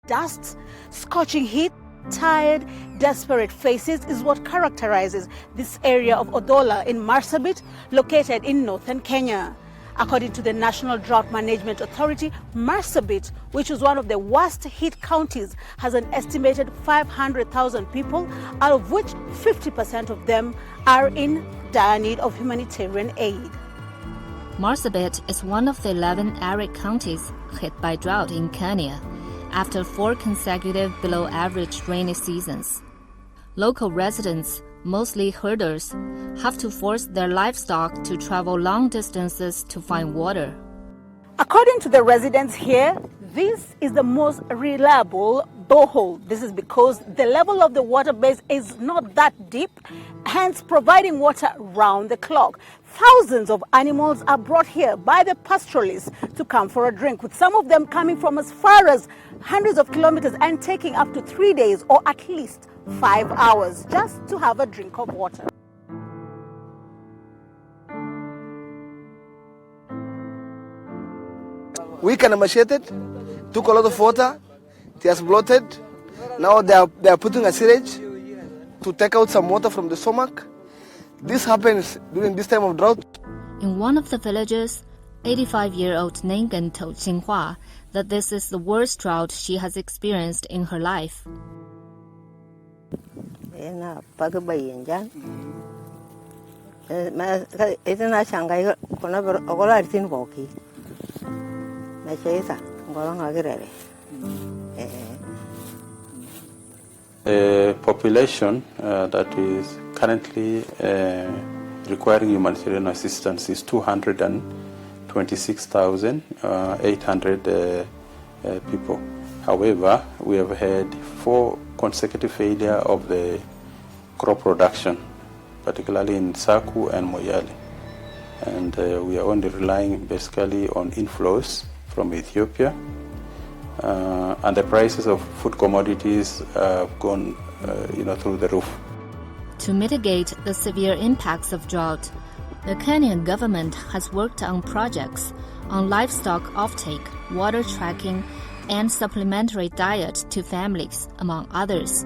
Dust, scorching heat, tired, desperate faces is what characterizes this area of Odola in Marsabit, located in northern Kenya. According to the National Drought Management Authority, Marsabit, which is one of the worst hit counties, has an estimated 500,000 people, out of which 50% of them are in dire need of humanitarian aid. Marsabit is one of the 11 arid counties hit by drought in Kenya, after 4 consecutive below-average rainy seasons. Local residents, mostly herders, have to force their livestock to travel long distances to find water. According to the residents here, this is the most reliable borehole. This is because the level of the water base is not that deep, hence providing water round the clock. Thousands of animals are brought here by the pastoralists to come for a drink, with some of them coming from as far as hundreds of kilometers and taking up to 3 days or at least 5 hours just to have a drink of water. We can emaciate it, took a lot of water, it has bloated. Now they are putting a syringe to take out some water from the stomach. This happens during this time of drought. In one of the villages, 85-year-old Nengen told Xinhua that this is the worst drought she has experienced in her life. A population that is currently requiring humanitarian assistance is 226,800 people. However, we have had 4 consecutive failures of the crop production, particularly in Saku and Moyale. And we are only relying basically on inflows from Ethiopia. And the prices of food commodities have gone through the roof. To mitigate the severe impacts of drought, the Kenyan government has worked on projects on livestock offtake, water tracking, and supplementary diet to families, among others.